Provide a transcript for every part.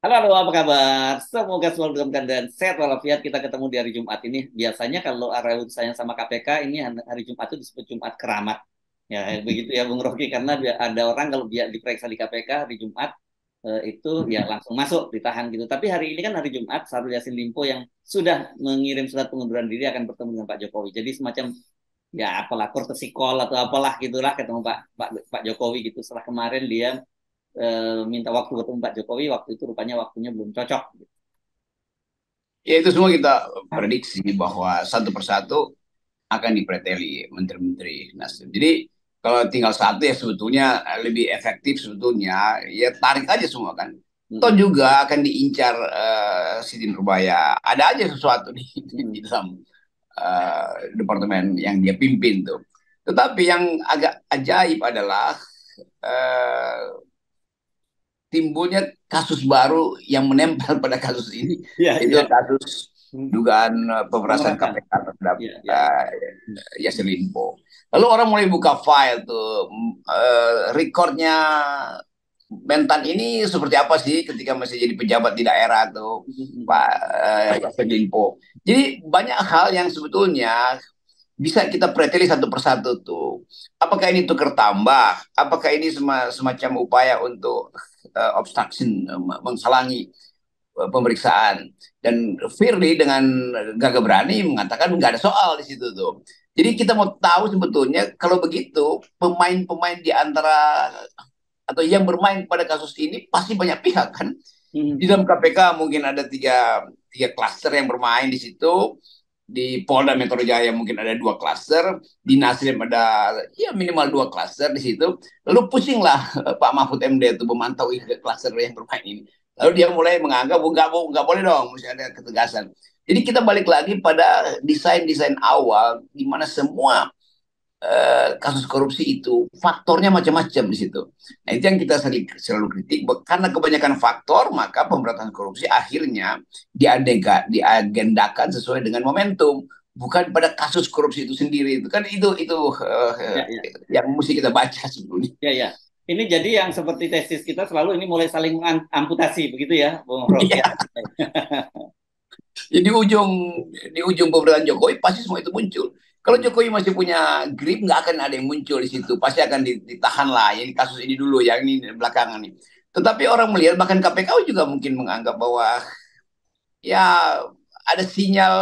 Halo, halo, apa kabar? Semoga selalu dalam keadaan sehat walafiat. Kita ketemu di hari Jumat ini. Biasanya kalau area urusannya sama KPK, ini hari Jumat itu disebut Jumat Keramat. Ya, begitu ya, Bung Rocky. Karena ada orang kalau dia diperiksa di KPK hari Jumat, itu ya langsung masuk, ditahan gitu. Tapi hari ini kan hari Jumat, Syahrul Yassin Limpo yang sudah mengirim surat pengunduran diri akan bertemu dengan Pak Jokowi. Jadi semacam ya apalah courtesy call atau apalah gitulah ketemu Pak Jokowi gitu. Setelah kemarin dia minta waktu ketemu Pak Jokowi, waktu itu rupanya waktunya belum cocok. Ya itu semua kita prediksi bahwa satu persatu akan dipreteli menteri-menteri Nasdem. Jadi kalau tinggal satu ya sebetulnya lebih efektif sebetulnya ya tarik aja semua kan. Toh Mm-mm. juga akan diincar Siti Nurbaya. Ada aja sesuatu di Mm-mm. dalam departemen yang dia pimpin tuh. Tetapi yang agak ajaib adalah eh, timbulnya kasus baru yang menempel pada kasus ini, Iya, itu iya. kasus Mm. dugaan pemerasan Pemerasan. KPK terhadap Iya, iya, iya. Mm. Yassin Limpo. Lalu orang mulai buka file tuh, rekornya Mentan ini seperti apa sih ketika masih jadi pejabat di daerah tuh Mm-mm. Pak Yassin Limpo. Jadi banyak hal yang sebetulnya bisa kita preteli satu persatu tuh. Apakah ini tukar tambah? Apakah ini semacam upaya untuk obstruction, menghalangi pemeriksaan? Dan Firly dengan gagah berani mengatakan nggak ada soal di situ tuh. Jadi kita mau tahu sebetulnya kalau begitu pemain-pemain di antara atau yang bermain pada kasus ini pasti banyak pihak kan. Di Mm-mm. dalam KPK mungkin ada tiga tiga klaster yang bermain di situ, di Polda Metro Jaya mungkin ada dua klaster, di Nasdem ada ya minimal dua klaster di situ. Lalu pusinglah Pak Mahfud MD itu memantau klaster yang bermain ini. Lalu dia mulai menganggap nggak boleh dong, mesti ada ketegasan. Jadi kita balik lagi pada desain-desain awal di mana semua kasus korupsi itu faktornya macam-macam di situ. Nah itu yang kita selalu kritik karena kebanyakan faktor maka pemberantasan korupsi akhirnya diagendakan sesuai dengan momentum bukan pada kasus korupsi itu sendiri itu kan itu Ya, ya, yang mesti kita baca sebelumnya. ya, ya. Ini jadi yang seperti tesis kita selalu ini mulai saling mengamputasi begitu ya, Bung Rocky ya. Ya, jadi di ujung pemerintahan Jokowi pasti semua itu muncul. Kalau Mm. Jokowi masih punya grip, nggak akan ada yang muncul di situ. Pasti akan ditahan lah. Ini kasus ini dulu, yang ini belakangan nih. Tetapi orang melihat, bahkan KPK juga mungkin menganggap bahwa ya ada sinyal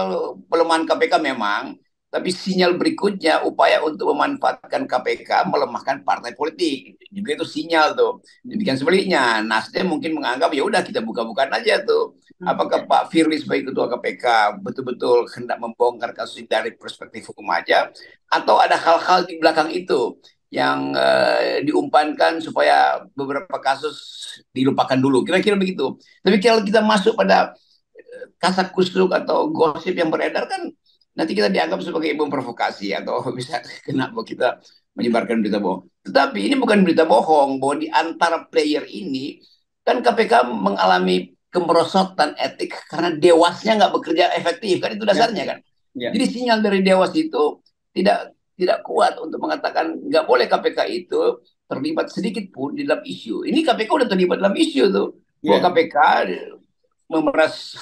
pelemahan KPK memang, tapi sinyal berikutnya upaya untuk memanfaatkan KPK melemahkan partai politik. Juga itu sinyal tuh. Mm. Demikian sebaliknya, Nasdem mungkin menganggap ya udah kita buka-bukaan aja tuh. Ya, Apakah Pak Firly sebagai ketua KPK betul-betul hendak membongkar kasus ini dari perspektif hukum aja, atau ada hal-hal di belakang itu yang diumpankan supaya beberapa kasus dilupakan dulu. Kira-kira begitu. Tapi kalau kita masuk pada kasak kusuk atau gosip yang beredar kan nanti kita dianggap sebagai memprovokasi atau bisa kena bahwa kita menyebarkan berita bohong. Tetapi ini bukan berita bohong, bahwa di antara player ini kan KPK mengalami kemerosotan etik karena dewasnya nggak bekerja efektif kan itu ya, dasarnya ya, kan. ya. Jadi sinyal dari dewas itu tidak tidak kuat untuk mengatakan nggak boleh KPK itu terlibat sedikit pun di dalam isu. Ini KPK udah terlibat dalam isu tuh bahwa Ya. KPK memeras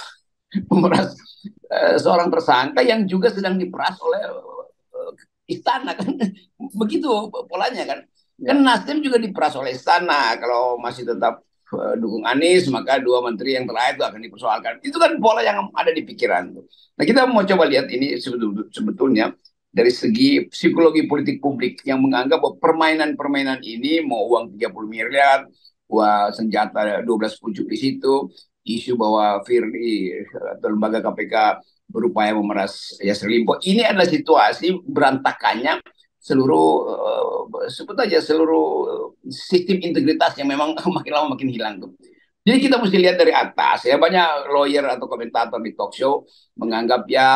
memeras seorang tersangka yang juga sedang diperas oleh istana kan begitu polanya kan kan Ya. Nasdem juga diperas oleh istana kalau masih tetap dukung Anies maka dua menteri yang terakhir itu akan dipersoalkan itu kan pola yang ada di pikiran tuh. Nah kita mau coba lihat ini sebetulnya dari segi psikologi politik publik yang menganggap bahwa permainan-permainan ini mau uang 30 miliar, wah senjata 12 pucuk di situ, isu bahwa Firly atau lembaga KPK berupaya memeras Yasser Limpo. Ini adalah situasi berantakannya seluruh sebut aja seluruh sistem integritas yang memang makin lama makin hilang tuh. Jadi kita mesti lihat dari atas ya banyak lawyer atau komentator di talk show menganggap ya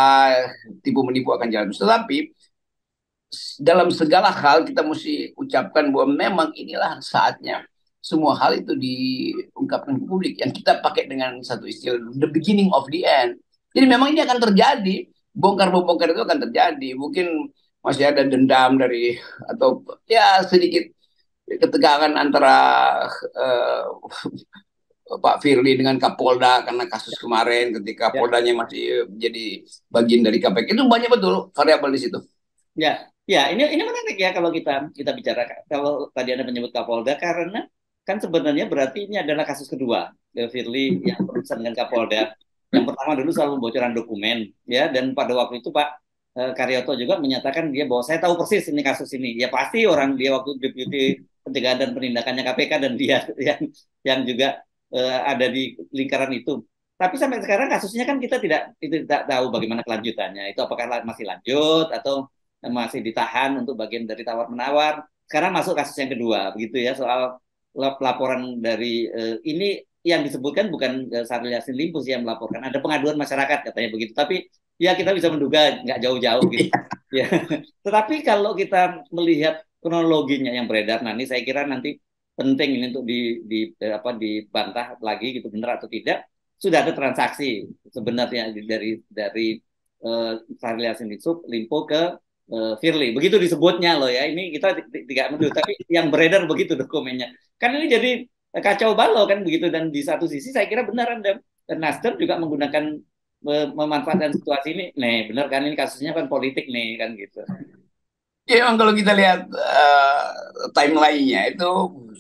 tipu menipu akan jalan terus. Tetapi dalam segala hal kita mesti ucapkan bahwa memang inilah saatnya semua hal itu diungkapkan ke publik yang kita pakai dengan satu istilah the beginning of the end. Jadi memang ini akan terjadi, bongkar-bongkar itu akan terjadi. Mungkin masih ada dendam dari atau ya sedikit ketegangan antara eh, Pak Firly dengan Kapolda karena kasus kemarin ketika Ya, Poldanya masih jadi bagian dari KPK itu banyak betul variabel di situ. ya, ya. Ini menarik ya kalau kita kita bicara kalau tadi Anda menyebut Kapolda karena kan sebenarnya berarti ini adalah kasus kedua Firly yang berurusan dengan Kapolda. Yang pertama dulu soal pembocoran dokumen, ya, dan pada waktu itu Pak Karyoto juga menyatakan dia bahwa saya tahu persis ini kasus ini. Ya pasti orang dia waktu deputi pencegahan dan penindakannya KPK dan dia yang juga ada di lingkaran itu. Tapi sampai sekarang kasusnya kan kita tidak tahu bagaimana kelanjutannya. Itu apakah masih lanjut atau masih ditahan untuk bagian dari tawar menawar. Sekarang masuk kasus yang kedua, begitu ya, soal laporan dari ini yang disebutkan bukan Syahrul Yassin Limpo yang melaporkan, ada pengaduan masyarakat katanya begitu. Tapi ya kita bisa menduga nggak jauh-jauh gitu. Ya. Tetapi kalau kita melihat kronologinya yang beredar, nah ini saya kira nanti penting ini untuk dibantah lagi gitu benar atau tidak. Sudah ada transaksi sebenarnya dari Syahrul Yassin Limpo ke Firly. Begitu disebutnya loh ya. Ini kita tidak menuduh, tapi yang beredar begitu dokumennya. Kan ini jadi kacau balau kan begitu. Dan di satu sisi saya kira benar Anda Nasdem juga menggunakan memanfaatkan situasi ini. Nih, benar kan ini kasusnya kan politik nih kan gitu. Ya, memang kalau kita lihat timeline-nya itu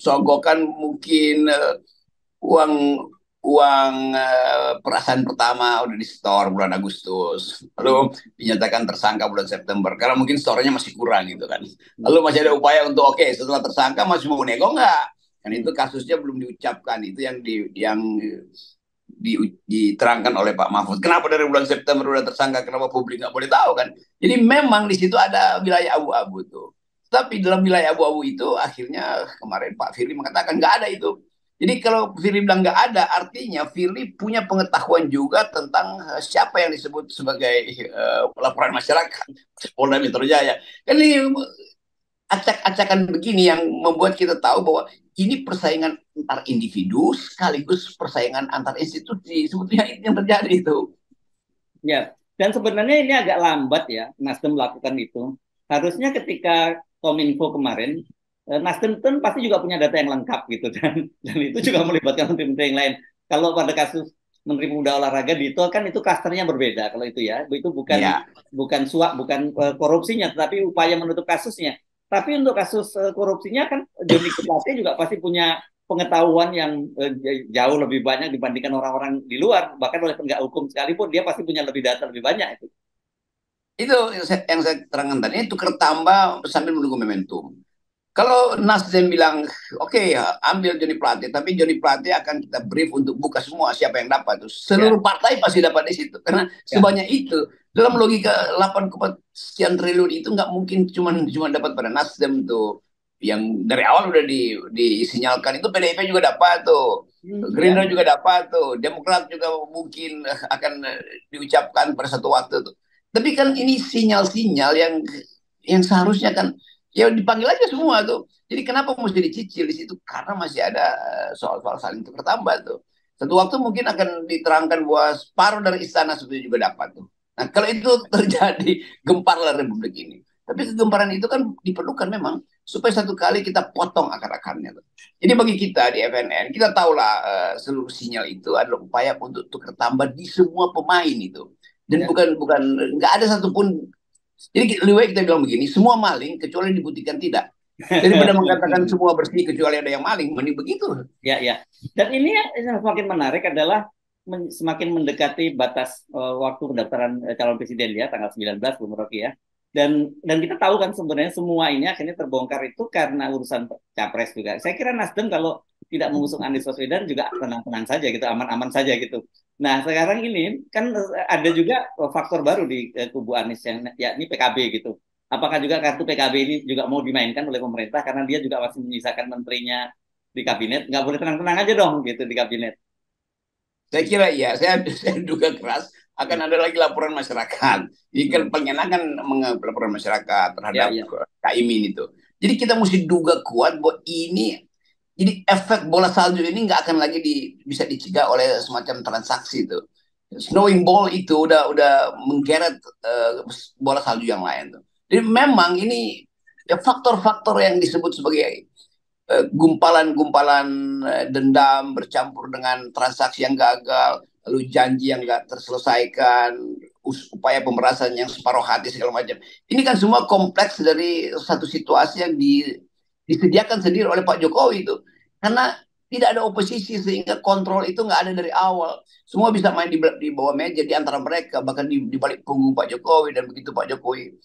sogokan mungkin uang uang perasaan pertama udah di store bulan Agustus, lalu dinyatakan tersangka bulan September karena mungkin store-nya masih kurang gitu kan. Lalu masih ada upaya untuk oke, setelah tersangka masih mau nego nggak? Kan itu kasusnya belum diucapkan, itu yang diterangkan oleh Pak Mahfud. Kenapa dari bulan September udah tersangka? Kenapa publik nggak boleh tahu kan? Jadi memang di situ ada wilayah abu-abu tuh. Tapi dalam wilayah abu-abu itu akhirnya kemarin Pak Firly mengatakan nggak ada itu. Jadi kalau Firly bilang nggak ada, artinya Firly punya pengetahuan juga tentang siapa yang disebut sebagai laporan masyarakat Polda Metro Jaya. Kan ini acak-acakan begini yang membuat kita tahu bahwa ini persaingan antar individu sekaligus persaingan antar institusi. Sebetulnya itu yang terjadi itu. Ya, dan sebenarnya ini agak lambat ya Nasdem melakukan itu. Harusnya ketika Kominfo kemarin, Nasdem kan pasti juga punya data yang lengkap gitu dan itu juga melibatkan menteri-menteri yang lain. Kalau pada kasus Menteri Pemuda Olahraga di itu kan itu klasternya berbeda kalau itu ya. Itu bukan Ya, bukan suap, bukan korupsinya, tetapi upaya menutup kasusnya. Tapi untuk kasus korupsinya kan Joni Plate juga pasti punya pengetahuan yang jauh lebih banyak dibandingkan orang-orang di luar, bahkan oleh penegak hukum sekalipun dia pasti punya lebih data lebih banyak itu. itu yang saya terangkan tadi, itu tambah sambil menunggu momentum. Kalau Nasdem bilang, oke, ya, ambil Joni Plate, tapi Joni Plate akan kita brief untuk buka semua siapa yang dapat. Ya, Seluruh partai pasti dapat di situ. Karena ya, sebanyak itu. Dalam logika 8 sekian triliun itu nggak mungkin cuma dapat pada Nasdem tuh. Yang dari awal udah disinyalkan itu PDIP juga dapat tuh. ya, Gerindra juga dapat tuh. Demokrat juga mungkin akan diucapkan pada satu waktu tuh. Tapi kan ini sinyal-sinyal yang seharusnya kan ya dipanggil aja semua tuh. Jadi kenapa mesti dicicil di situ? Karena masih ada soal-soal saling tukar tambah tuh. Satu waktu mungkin akan diterangkan bahwa separuh dari istana sebetulnya juga dapat tuh. Nah kalau itu terjadi, gemparlah Republik ini. Tapi kegemparan itu kan diperlukan memang supaya satu kali kita potong akar-akarnya tuh. Jadi bagi kita di FNN, kita tahulah seluruh sinyal itu adalah upaya untuk tukar tambah di semua pemain itu. Dan ya. bukan bukan nggak ada satupun. Jadi lebih baik kita bilang begini, semua maling kecuali dibuktikan tidak. Daripada mengatakan semua bersih kecuali ada yang maling, mending begitu. Ya, ya. Dan ini yang semakin menarik adalah semakin mendekati batas waktu pendaftaran calon presiden ya, tanggal 19 Bung Rocky ya. Dan kita tahu kan sebenarnya semua ini akhirnya terbongkar itu karena urusan capres juga. Saya kira Nasdem kalau tidak mengusung Anies Baswedan juga tenang-tenang saja gitu, aman-aman saja gitu. Nah, sekarang ini kan ada juga faktor baru di kubu Anies yang yakni PKB gitu. Apakah juga kartu PKB ini juga mau dimainkan oleh pemerintah karena dia juga masih menyisakan menterinya di kabinet, nggak boleh tenang-tenang aja dong gitu di kabinet. Saya kira iya, saya duga keras akan ada lagi laporan masyarakat. Ini kan Hmm. penyenakan laporan masyarakat Ya, terhadap ya, Caimin itu. Jadi kita mesti duga kuat bahwa ini, jadi efek bola salju ini nggak akan lagi bisa dicegah oleh semacam transaksi itu. Snowing ball itu udah menggeret bola salju yang lain tuh. Jadi memang ini ya faktor-faktor yang disebut sebagai gumpalan-gumpalan dendam bercampur dengan transaksi yang gagal, lalu janji yang nggak terselesaikan, upaya pemerasan yang separuh hati segala macam. Ini kan semua kompleks dari satu situasi yang disediakan sendiri oleh Pak Jokowi itu. Karena tidak ada oposisi sehingga kontrol itu nggak ada dari awal. Semua bisa main di bawah meja di antara mereka, bahkan di balik punggung Pak Jokowi. Dan begitu Pak Jokowi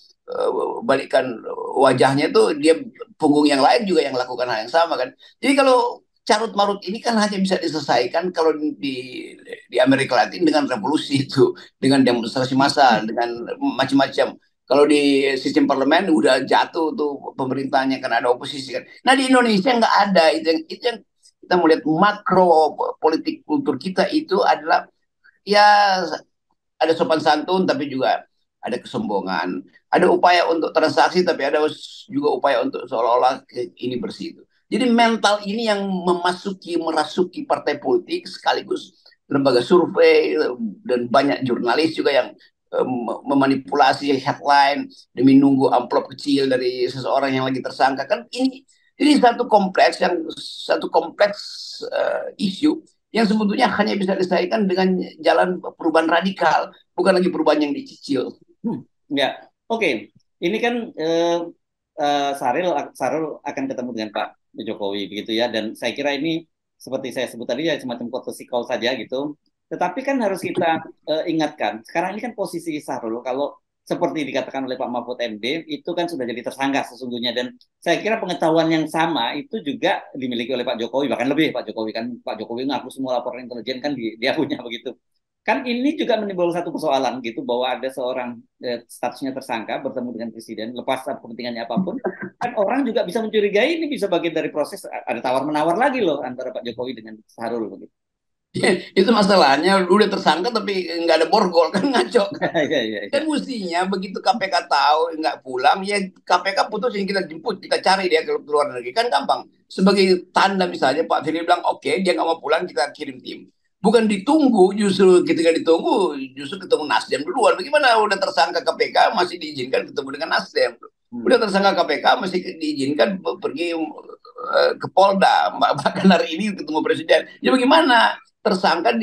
balikkan wajahnya itu, dia punggung yang lain juga yang lakukan hal yang sama kan. Jadi kalau carut marut ini kan hanya bisa diselesaikan kalau di Amerika Latin dengan revolusi itu, dengan demonstrasi massal, dengan macam-macam. Kalau di sistem parlemen udah jatuh tuh pemerintahnya kan ada oposisi kan. Nah di Indonesia nggak ada itu yang kita melihat makro politik kultur kita itu adalah ya ada sopan santun tapi juga ada kesombongan, ada upaya untuk transaksi tapi ada juga upaya untuk seolah-olah ini bersih itu. Jadi mental ini yang merasuki partai politik sekaligus lembaga survei dan banyak jurnalis juga yang memanipulasi headline demi nunggu amplop kecil dari seseorang yang lagi tersangka kan ini satu kompleks isu yang sebetulnya hanya bisa diselesaikan dengan jalan perubahan radikal, bukan lagi perubahan yang dicicil. Ya, oke. Ini kan Saril akan ketemu dengan Pak Jokowi begitu ya, dan saya kira ini seperti saya sebut tadi ya semacam courtesy call saja gitu. Tetapi kan harus kita ingatkan, sekarang ini kan posisi Saril kalau seperti dikatakan oleh Pak Mahfud MD itu kan sudah jadi tersangka sesungguhnya, dan saya kira pengetahuan yang sama itu juga dimiliki oleh Pak Jokowi, bahkan lebih. Pak Jokowi ngaku semua laporan intelijen kan dia punya begitu. Kan ini juga menimbulkan satu persoalan gitu bahwa ada seorang statusnya tersangka bertemu dengan presiden lepas kepentingannya apapun, kan orang juga bisa mencurigai ini bisa bagian dari proses ada tawar menawar lagi loh antara Pak Jokowi dengan Sahrul begitu. Itu masalahnya udah tersangka tapi nggak ada borgol kan, ngaco kan. Ya, ya, Kan ya. mestinya begitu KPK tahu nggak pulang ya KPK putusin, kita jemput, kita cari dia ke luar negeri kan gampang. Sebagai tanda misalnya Pak Firly bilang oke, dia nggak mau pulang, kita kirim tim. Bukan ditunggu, justru ketika ditunggu justru ketemu Nasdem duluan. Bagaimana udah tersangka KPK masih diizinkan ketemu dengan Nasdem? Udah tersangka KPK masih diizinkan pergi ke Polda, bahkan hari ini ketemu presiden. Ya bagaimana tersangka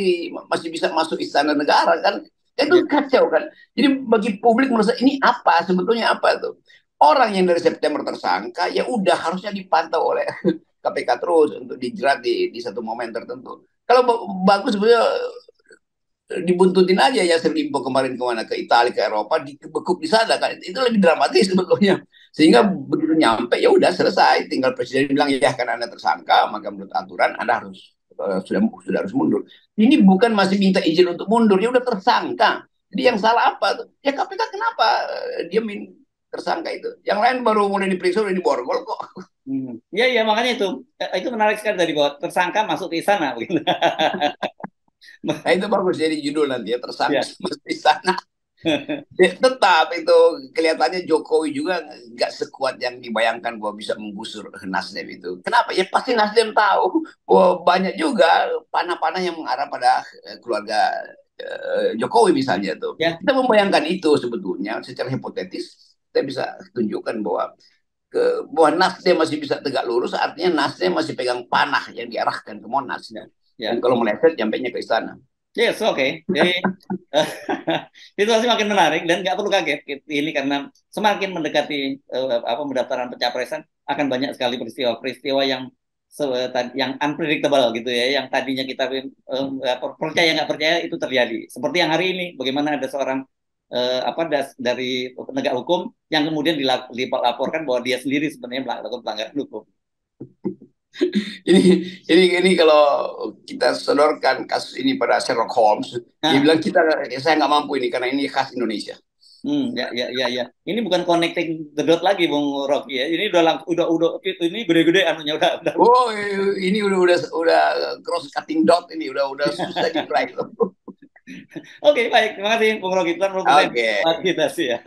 masih bisa masuk istana negara kan? Itu Ya. kacau kan. Jadi bagi publik merasa ini apa sebetulnya, apa tuh? Orang yang dari September tersangka ya udah harusnya dipantau oleh KPK terus untuk dijerat di satu momen tertentu. Kalau bagus sebenarnya dibuntutin aja ya Limpo kemarin kemana, ke Italia, ke Eropa, dibekuk di sana kan, itu lebih dramatis sebetulnya. Sehingga begitu nyampe ya udah selesai, tinggal presiden bilang ya kan anda tersangka, maka menurut aturan anda harus sudah harus mundur. Ini bukan masih minta izin untuk mundur, ya udah tersangka. Jadi yang salah apa tuh? Ya KPK kenapa dia tersangka itu? Yang lain baru mulai diperiksa udah diborgol kok. Ya, ya, makanya itu menarik sekali tadi bahwa tersangka masuk ke istana begitu. Nah itu bagus jadi judul nanti ya, tersangka Ya. masuk di sana. Ya, tetap itu kelihatannya Jokowi juga nggak sekuat yang dibayangkan bahwa bisa menggusur Nasdem itu. Kenapa? Ya pasti Nasdem tahu bahwa banyak juga panah-panah yang mengarah pada keluarga Jokowi misalnya tuh. Ya. Kita membayangkan itu sebetulnya secara hipotetis kita bisa tunjukkan bahwa Nasdem masih bisa tegak lurus, artinya Nasdem masih pegang panah yang diarahkan ke Monas. Ya. Dan Ya. kalau meleset, nyampainya ke istana. Yes, oke. Jadi itu masih makin menarik dan nggak perlu kaget ini karena semakin mendekati pendaftaran pencapresan akan banyak sekali peristiwa-peristiwa yang unpredictable gitu ya, yang tadinya kita percaya nggak percaya itu terjadi. Seperti yang hari ini, bagaimana ada seorang dari penegak hukum yang kemudian dilaporkan bahwa dia sendiri sebenarnya melakukan pelanggaran hukum. ini ini kalau kita sodorkan kasus ini pada Sherlock Holmes, dia Nah, bilang saya nggak mampu ini karena ini khas Indonesia. ya, ya, ya, ya. Ini bukan connecting the dot lagi, Bung Rocky ya. Ini udah ini gede-gede anunya udah. Oh, ini udah cross cutting dot, ini udah susah diraih. Oke, baik. Terima kasih, Bung Rocky. Kita menutup Oke. kita sih ya.